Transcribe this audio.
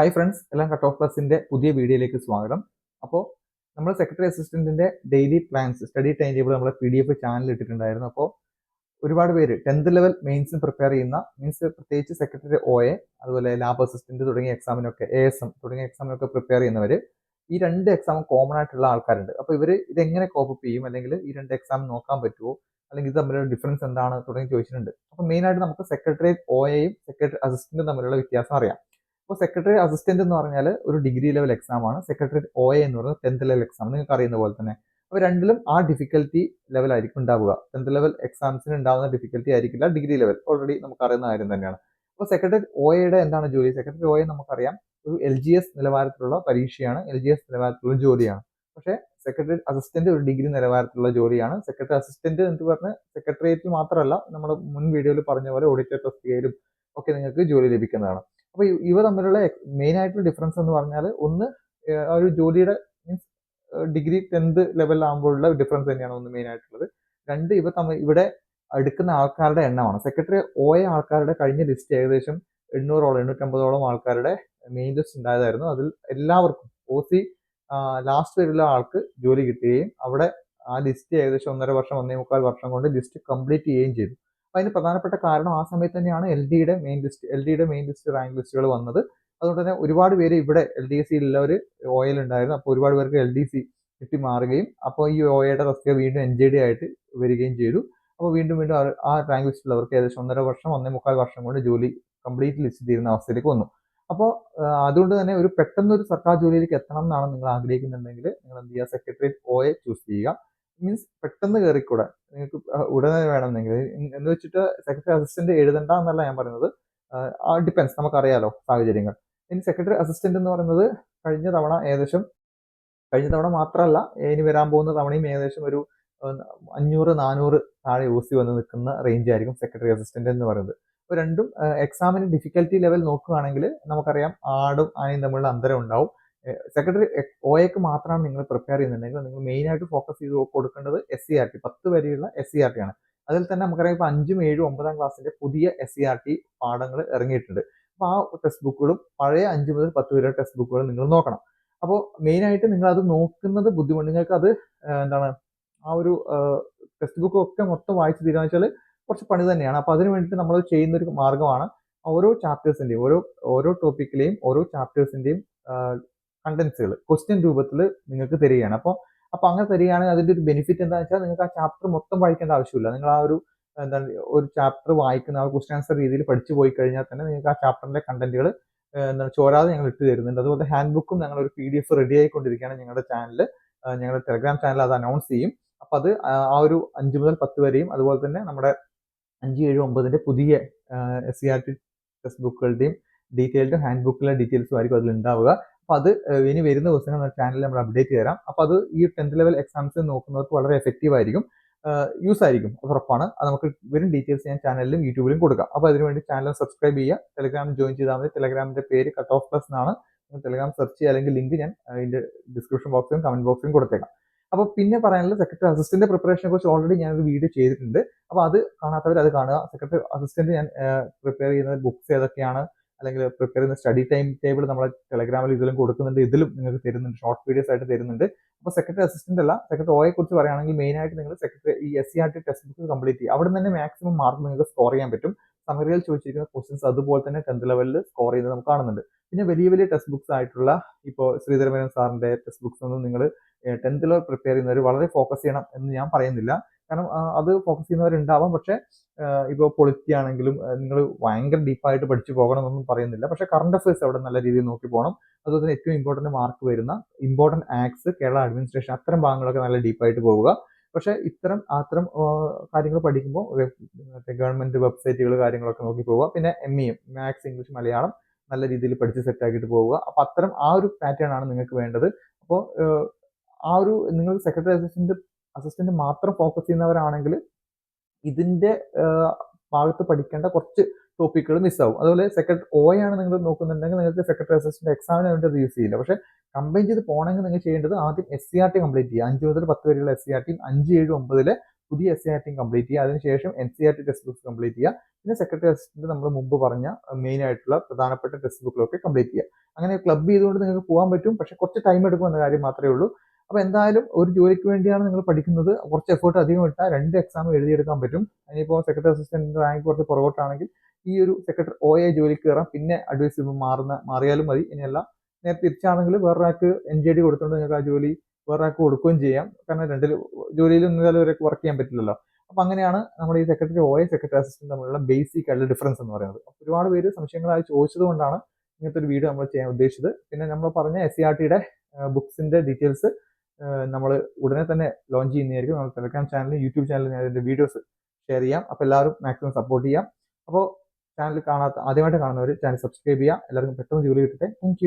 Hi friends, എല്ലാം cut off പ്ലസിന്റെ പുതിയ വീഡിയോയിലേക്ക് സ്വാഗതം. അപ്പോൾ നമ്മൾ സെക്രട്ടറി അസിസ്റ്റന്റിന്റെ daily plans study time table നമ്മൾ PDF ചാനലിൽ ഇട്ടിട്ടുണ്ടായിരുന്നു. അപ്പോൾ ഒരുപാട് പേര് 10th ലെവൽ മെയിൻസിന് പ്രിപ്പയർ ചെയ്യുന്ന പ്രത്യേകിച്ച് സെക്രട്ടറി OA അതുപോലെ ലാബ് അസിസ്റ്റന്റ് തുടങ്ങിയ എക്സാമിനൊക്കെ ASM തുടങ്ങിയ എക്സാമിനൊക്കെ പ്രിപ്പയർ ചെയ്യുന്നവർ ഈ രണ്ട് എക്സാമും കോമൺ ആയിട്ടുള്ള ആൾക്കാരുണ്ട്. അപ്പോൾ ഇവർ ഇതെങ്ങനെ കോപ്പപ്പ് ചെയ്യും, അല്ലെങ്കിൽ ഈ രണ്ട് എക്സാം നോക്കാൻ പറ്റുമോ, അല്ലെങ്കിൽ ഇത് തമ്മിലുള്ള ഡിഫറൻസ് എന്താണ് തുടങ്ങി ചോദിച്ചിട്ടുണ്ട്. അപ്പോൾ മെയിനായിട്ട് നമുക്ക് സെക്രട്ടറി OAയും സെക്രട്ടറി അസിസ്റ്റന്റും തമ്മിലുള്ള വ്യത്യാസം അറിയാം. അപ്പോൾ സെക്രട്ടറി അസിസ്റ്റന്റ് എന്ന് പറഞ്ഞാൽ ഒരു ഡിഗ്രി ലെവൽ എക്സാം ആണ്. സെക്രട്ടറി OA എന്ന് പറയുന്നത് 10th ലെവൽ എക്സാം, നിങ്ങൾക്ക് അറിയുന്ന പോലെ തന്നെ. അപ്പോൾ രണ്ടിലും ആ ഡിഫിക്കൽറ്റി ലെവൽ ആയിരിക്കും ഉണ്ടാവുക. 10th ലെവൽ എക്സാംസിന് ഉണ്ടാവുന്ന ഡിഫിക്കൽറ്റി ആയിരിക്കില്ല ഡിഗ്രി ലെവൽ, ഓൾറെഡി നമുക്ക് അറിയുന്ന കാര്യം തന്നെയാണ്. അപ്പോൾ സെക്രട്ടറി OAയുടെ എന്താണ് ജോലി? സെക്രട്ടറി OA നമുക്കറിയാം ഒരു LGS നിലവാരത്തിലുള്ള പരീക്ഷയാണ്, LGS നിലവാരത്തിലുള്ള ജോലിയാണ്. പക്ഷേ സെക്രട്ടറി അസിസ്റ്റന്റ് ഒരു ഡിഗ്രി നിലവാരത്തിലുള്ള ജോലിയാണ്. സെക്രട്ടറി അസിസ്റ്റന്റ് എന്ന് പറഞ്ഞ് സെക്രട്ടേറിയറ്റിൽ മാത്രമല്ല, നമ്മൾ മുൻ വീഡിയോയിൽ പറഞ്ഞ പോലെ ഓഡിറ്റർ തസ്തികയിലും ഒക്കെ നിങ്ങൾക്ക് ജോലി ലഭിക്കുന്നതാണ്. അപ്പോൾ ഇവ തമ്മിലുള്ള മെയിൻ ആയിട്ടുള്ള ഡിഫറൻസ് എന്ന് പറഞ്ഞാൽ, ഒന്ന് ആ ഒരു ജോലിയുടെ മീൻസ് ഡിഗ്രി 10th ലെവലിലാകുമ്പോഴുള്ള ഡിഫറൻസ് തന്നെയാണ് ഒന്ന് മെയിൻ ആയിട്ടുള്ളത്. രണ്ട്, ഇവ തമ്മിൽ ഇവിടെ എടുക്കുന്ന ആൾക്കാരുടെ എണ്ണമാണ്. സെക്രട്ടറി OA ആൾക്കാരുടെ കഴിഞ്ഞ ലിസ്റ്റ് ഏകദേശം 850ഓളം ആൾക്കാരുടെ മെയിൻ ലിസ്റ്റ് ഉണ്ടായതായിരുന്നു. അതിൽ എല്ലാവർക്കും OC ലാസ്റ്റ് വരെയുള്ള ആൾക്ക് ജോലി കിട്ടുകയും അവിടെ ആ ലിസ്റ്റ് ഏകദേശം 1.5 വർഷം 1.25 വർഷം കൊണ്ട് ലിസ്റ്റ് കംപ്ലീറ്റ് ചെയ്യുകയും ചെയ്തു. അതിന് പ്രധാനപ്പെട്ട കാരണം ആ സമയത്ത് തന്നെയാണ് LDയുടെ മെയിൻ ലിസ്റ്റ് റാങ്ക് ലിസ്റ്റുകൾ വന്നത്. അതുകൊണ്ട് തന്നെ ഒരുപാട് പേര് ഇവിടെ LDC ഉള്ളവർ OAയിൽ ഉണ്ടായിരുന്നു. അപ്പോൾ ഒരുപാട് പേർക്ക് LDC കിട്ടി മാറുകയും അപ്പോൾ ഈ OAയുടെ തസ്തിക വീണ്ടും NJD ആയിട്ട് വരികയും ചെയ്തു. അപ്പോൾ വീണ്ടും ആ റാങ്ക് ലിസ്റ്റിലുള്ളവർക്ക് ഏകദേശം 1.5 വർഷം 1.25 വർഷം കൊണ്ട് ജോലി കംപ്ലീറ്റ് ലിസ്റ്റ് തീരുന്ന അവസ്ഥയിലേക്ക് വന്നു. അപ്പോൾ അതുകൊണ്ട് തന്നെ പെട്ടെന്ന് ഒരു സർക്കാർ ജോലിയിലേക്ക് എത്തണം എന്നാണ് നിങ്ങൾ ആഗ്രഹിക്കുന്നുണ്ടെങ്കിൽ നിങ്ങൾ എന്ത് ചെയ്യുക, സെക്രട്ടറി OA ചൂസ് ചെയ്യുക. മീൻസ് പെട്ടെന്ന് കയറിക്കൂടെ, നിങ്ങൾക്ക് ഉടനെ വേണമെന്നെങ്കിൽ എന്ന് വെച്ചിട്ട് സെക്രട്ടറി അസിസ്റ്റന്റ് എഴുതണ്ട എന്നല്ല ഞാൻ പറയുന്നത്. ഡിപ്പെൻസ്, നമുക്കറിയാലോ സാഹചര്യങ്ങൾ. ഇനി സെക്രട്ടറി അസിസ്റ്റന്റ് എന്ന് പറയുന്നത് കഴിഞ്ഞ തവണ മാത്രമല്ല, ഇനി വരാൻ പോകുന്ന തവണയും ഏകദേശം ഒരു 500-400 താഴെ OC വന്ന് നിൽക്കുന്ന റേഞ്ച് ആയിരിക്കും സെക്രട്ടറി അസിസ്റ്റന്റ് എന്ന് പറയുന്നത്. അപ്പോൾ രണ്ടും എക്സാമിന് ഡിഫിക്കൽറ്റി ലെവൽ നോക്കുകയാണെങ്കിൽ നമുക്കറിയാം ആടും ആനയും തമ്മിലുള്ള അന്തരം ഉണ്ടാവും. സെക്രട്ടറി OAക്ക് മാത്രമാണ് നിങ്ങൾ പ്രിപ്പയർ ചെയ്യുന്നുണ്ടെങ്കിൽ നിങ്ങൾ മെയിൻ ആയിട്ട് ഫോക്കസ് ചെയ്ത് കൊടുക്കേണ്ടത് SCRT 10 വരെയുള്ള SCRT ആണ്. അതിൽ തന്നെ നമുക്കറിയാം ഇപ്പോൾ 5ഉം 7ഉം 9ാം ക്ലാസ്സിന്റെ പുതിയ SCRT പാഠങ്ങൾ ഇറങ്ങിയിട്ടുണ്ട്. അപ്പോൾ ആ ടെക്സ്റ്റ് ബുക്കുകളും പഴയ 5 മുതൽ 10 വരെ ടെക്സ്റ്റ് ബുക്കുകളും നിങ്ങൾ നോക്കണം. അപ്പോൾ മെയിൻ ആയിട്ട് നിങ്ങൾ അത് നോക്കുന്നത് ബുദ്ധിമുട്ട്, നിങ്ങൾക്ക് അത് എന്താണ് ആ ഒരു ടെക്സ്റ്റ് ബുക്ക് ഒക്കെ മൊത്തം വായിച്ച് തീരുമാനിച്ചാൽ കുറച്ച് പണി തന്നെയാണ്. അപ്പോൾ അതിന് വേണ്ടിയിട്ട് നമ്മൾ ചെയ്യുന്ന ഒരു മാർഗ്ഗമാണ് ഓരോ ചാപ്റ്റേഴ്സിന്റെയും ഓരോ ടോപ്പിക്കിലെയും ഓരോ ചാപ്റ്റേഴ്സിന്റെയും കണ്ടൻസുകൾ ക്വസ്റ്റ്യൻ രൂപത്തിൽ നിങ്ങൾക്ക് തരികയാണ്. അപ്പോൾ അങ്ങനെ തരികയാണെങ്കിൽ അതിന്റെ ഒരു ബെനിഫിറ്റ് എന്താണെന്ന് വെച്ചാൽ നിങ്ങൾക്ക് ആ ചാപ്റ്റർ മൊത്തം വായിക്കേണ്ട ആവശ്യമില്ല. നിങ്ങൾ ആ ഒരു ചാപ്റ്റർ വായിക്കുന്ന ആ ക്വസ്റ്റ്യൻ ആൻസർ രീതിയിൽ പഠിച്ചു പോയി കഴിഞ്ഞാൽ തന്നെ നിങ്ങൾക്ക് ആ ചാപ്റ്ററിന്റെ കണ്ടന്റുകൾ ചോരാതെ ഞങ്ങൾ ഇട്ട് തരുന്നുണ്ട്. അതുപോലെ ഹാൻഡ് ബുക്കും ഞങ്ങൾ ഒരു PDF റെഡി ആയിക്കൊണ്ടിരിക്കുകയാണ്. ഞങ്ങളുടെ ചാനലിൽ, ഞങ്ങളുടെ ടെലഗ്രാം ചാനൽ അത് അനൗൺസ് ചെയ്യും. അപ്പോൾ അത് ആ ഒരു 5 മുതൽ 10 വരെയും അതുപോലെ തന്നെ നമ്മുടെ 5, 7, 9ന്റെ പുതിയ SCRT ടെക്സ്റ്റ് ബുക്കുകളുടെയും ഡീറ്റെയിൽഡ് ഹാൻഡ് ബുക്കിലെ ഡീറ്റെയിൽസും ആയിരിക്കും അതിൽ ഉണ്ടാവുക. അപ്പോൾ അത് ഇനി വരുന്ന ദിവസങ്ങൾ നമ്മുടെ ചാനലിൽ നമ്മൾ അപ്ഡേറ്റ് തരാം. അപ്പോൾ അത് ഈ 10th ലെവൽ എക്സാംസ് നോക്കുന്നവർക്ക് വളരെ എഫക്റ്റീവ് ആയിരിക്കും, യൂസ് ആയിരിക്കും, അത് ഉറപ്പാണ്. അത് നമുക്ക് വരും ഡീറ്റെയിൽസ് ഞാൻ ചാനലിലും യൂട്യൂബിലും കൊടുക്കാം. അപ്പോൾ അതിനുവേണ്ടി ചാനൽ സബ്സ്ക്രൈബ് ചെയ്യുക, ടെലഗ്രാമിൽ ജോയിൻ ചെയ്താൽ മതി. ടെലഗ്രാമിന്റെ പേര് കട്ട് ഓഫ് പ്ലസ് എന്നാണ്. ടെലഗ്രാം സെർച്ച് ചെയ്യുക, അല്ലെങ്കിൽ ലിങ്ക് ഞാൻ അതിന്റെ ഡിസ്ക്രിപ്ഷൻ ബോക്സിലും കമന്റ് ബോക്സിലും കൊടുത്തേക്കാം. അപ്പോൾ പിന്നെ പറയാനുള്ളത്, സെക്രട്ടറി അസിസ്റ്റന്റ് പ്രിപ്പറേഷനെ കുറിച്ച് ഓൾറെഡി ഞാനൊരു വീഡിയോ ചെയ്തിട്ടുണ്ട്. അപ്പോൾ അത് കാണാത്തവർ അത് കാണുക. സെക്രട്ടറി അസിസ്റ്റന്റ് ഞാൻ പ്രിപ്പയർ ചെയ്യുന്ന ബുക്സ് ഏതൊക്കെയാണ്, അല്ലെങ്കിൽ പ്രിപ്പയർ ചെയ്യുന്ന സ്റ്റഡി ടൈം ടേബിൾ നമ്മളെ ടെലഗ്രാമിൽ ഇതിലും കൊടുക്കുന്നുണ്ട്, ഇതിലും നിങ്ങൾക്ക് തരുന്നുണ്ട്, ഷോർട്ട് വീഡിയോസ് ആയിട്ട് തരുന്നുണ്ട്. അപ്പോൾ സെക്രട്ടറി അസിസ്റ്റന്റ് അല്ല, സെക്രട്ടറി OAയെ കുറിച്ച് പറയുകയാണെങ്കിൽ മെയിൻ ആയിട്ട് നിങ്ങൾ ഈ SCRT ടെക്സ്റ്റ് ബുക്ക് കംപ്ലീറ്റ് ചെയ്യുക. അവിടെ തന്നെ മാക്സിമം മാർക്ക് നിങ്ങൾക്ക് സ്കോർ ചെയ്യാൻ പറ്റും. സമറിയിൽ ചോദിച്ചിരിക്കുന്ന ക്വസ്റ്റ്യൻസ് അതുപോലെ തന്നെ 10th ലെവലിൽ സ്കോർ ചെയ്യുന്നത് നമുക്ക് കാണുന്നുണ്ട്. പിന്നെ വലിയ ടെക്സ്റ്റ് ബുക്സ് ആയിട്ടുള്ള ഇപ്പോൾ ശ്രീധരമേനോൻ സാറിന്റെ ടെക്സ്റ്റ് ബുക്സ് ഒന്നും നിങ്ങൾ 10th ലെവൽ പ്രിപ്പയർ ചെയ്യുന്നവർ വളരെ ഫോക്കസ് ചെയ്യണം എന്ന് ഞാൻ പറയുന്നില്ല. കാരണം അത് ഫോക്കസ് ചെയ്യുന്നവരുണ്ടാവാം. പക്ഷേ ഇപ്പോൾ പൊളിറ്റി ആണെങ്കിലും നിങ്ങൾ ഭയങ്കര ഡീപ്പായിട്ട് പഠിച്ചു പോകണം എന്നൊന്നും പറയുന്നില്ല. പക്ഷേ കറണ്ട് അഫയേഴ്സ് അവിടെ നല്ല രീതിയിൽ നോക്കി പോകണം. അതുപോലെ തന്നെ ഏറ്റവും ഇമ്പോർട്ടന്റ് മാർക്ക് വരുന്ന ഇമ്പോർട്ടന്റ് ആക്ട്സ്, കേരള അഡ്മിനിസ്ട്രേഷൻ, അത്തരം ഭാഗങ്ങളൊക്കെ നല്ല ഡീപ്പായിട്ട് പോവുക. പക്ഷേ അത്തരം കാര്യങ്ങൾ പഠിക്കുമ്പോൾ ഗവൺമെന്റ് വെബ്സൈറ്റുകൾ കാര്യങ്ങളൊക്കെ നോക്കി പോവുക. പിന്നെ MEM, മാത്സ്, ഇംഗ്ലീഷ്, മലയാളം നല്ല രീതിയിൽ പഠിച്ച് സെറ്റ് ആക്കിയിട്ട് പോവുക. അപ്പോൾ അത്തരം ആ ഒരു പാറ്റേൺ ആണ് നിങ്ങൾക്ക് വേണ്ടത്. അപ്പോൾ നിങ്ങൾ സെക്രട്ടറി അസിസ്റ്റന്റ് മാത്രം ഫോക്കസ് ചെയ്യുന്നവരാണെങ്കിൽ ഇതിന്റെ ഭാഗത്ത് പഠിക്കേണ്ട കുറച്ച് ടോപ്പിക്കുകൾ മിസ്സാവും. അതുപോലെ സെക്രട്ടറി OA ആണ് നിങ്ങൾ നോക്കുന്നുണ്ടെങ്കിൽ നിങ്ങൾക്ക് സെക്രട്ടറി അസിസ്റ്റന്റ് എക്സാമിന് വേണ്ടി അത് യൂസ് ചെയ്യില്ല. പക്ഷേ കമ്പൈൻ ചെയ്ത് പോകണമെങ്കിൽ നിങ്ങൾ ചെയ്യേണ്ടത് ആദ്യം SCRT കംപ്ലീറ്റ് ചെയ്യുക. 5 മുതൽ 10 വരെയുള്ള SCRT 5, 7, 9ലെ പുതിയ SCERT കംപ്ലീറ്റ് ചെയ്യുക. അതിനുശേഷം NCERT ടെക്സ്റ്റ് ബുക്സ് കംപ്ലീറ്റ് ചെയ്യുക. പിന്നെ സെക്രട്ടറി അസിസ്റ്റന്റ് നമ്മൾ മുമ്പ് പറഞ്ഞ മെയിൻ ആയിട്ടുള്ള പ്രധാനപ്പെട്ട ടെക്സ്റ്റ് ബുക്കിലൊക്കെ കംപ്ലീറ്റ് ചെയ്യുക. അങ്ങനെ ക്ലബ് ചെയ്തുകൊണ്ട് നിങ്ങൾക്ക് പോകാൻ പറ്റും. പക്ഷെ കുറച്ച് ടൈം എടുക്കും എന്ന കാര്യം മാത്രമേ ഉള്ളൂ. അപ്പോൾ എന്തായാലും ഒരു ജോലിക്ക് വേണ്ടിയാണ് നിങ്ങൾ പഠിക്കുന്നത്, കുറച്ച് എഫേർട്ട് അധികം ഇട്ടാൽ 2 എക്സാം എഴുതിയെടുക്കാൻ പറ്റും. ഇനിയിപ്പോൾ സെക്രട്ടറി അസിസ്റ്റന്റ് റാങ്ക് കുറച്ച് പുറകോട്ടാണെങ്കിൽ ഈ ഒരു സെക്രട്ടറി OA ജോലിക്ക് കയറാം, പിന്നെ അഡ്വൈസ് മാറിയാലും മതി. ഇനിയല്ല നേരെ തിരിച്ചാണെങ്കിൽ വേറൊരാൾക്ക് NJD കൊടുത്തുകൊണ്ട് നിങ്ങൾക്ക് ആ ജോലി വേറൊരാൾക്ക് കൊടുക്കുകയും ചെയ്യാം. കാരണം രണ്ട് ജോലിയിൽ ഒന്നും ഒരാൾക്ക് വർക്ക് ചെയ്യാൻ പറ്റില്ലല്ലോ. അപ്പൊ അങ്ങനെയാണ് നമ്മുടെ ഈ സെക്രട്ടറി OA സെക്രട്ടറി അസിസ്റ്റന്റ് തമ്മിലുള്ള ബേസിക് ആയിട്ടുള്ള ഡിഫറൻസ് എന്ന് പറയുന്നത്. അപ്പോൾ ഒരുപാട് പേര് സംശയങ്ങളായി ചോദിച്ചത് കൊണ്ടാണ് ഇങ്ങനത്തെ ഒരു വീഡിയോ നമ്മൾ ചെയ്യാൻ ഉദ്ദേശിച്ചത്. പിന്നെ നമ്മൾ പറഞ്ഞ SCERTയുടെ ബുക്സിന്റെ ഡീറ്റെയിൽസ് നമ്മൾ ഉടനെ തന്നെ ലോഞ്ച് ചെയ്യുന്നതായിരിക്കും. നമ്മൾ ടെലഗ്രാം ചാനലും യൂട്യൂബ് ചാനലിൽ അതിന്റെ വീഡിയോസ് ഷെയർ ചെയ്യാം. അപ്പോൾ എല്ലാവരും മാക്സിമം സപ്പോർട്ട് ചെയ്യാം. അപ്പോൾ ചാനൽ ആദ്യമായിട്ട് കാണുന്നവർ ചാനൽ സബ്സ്ക്രൈബ് ചെയ്യുക. എല്ലാവർക്കും പെട്ടെന്ന് ജോലി കിട്ടട്ടെ. താങ്ക്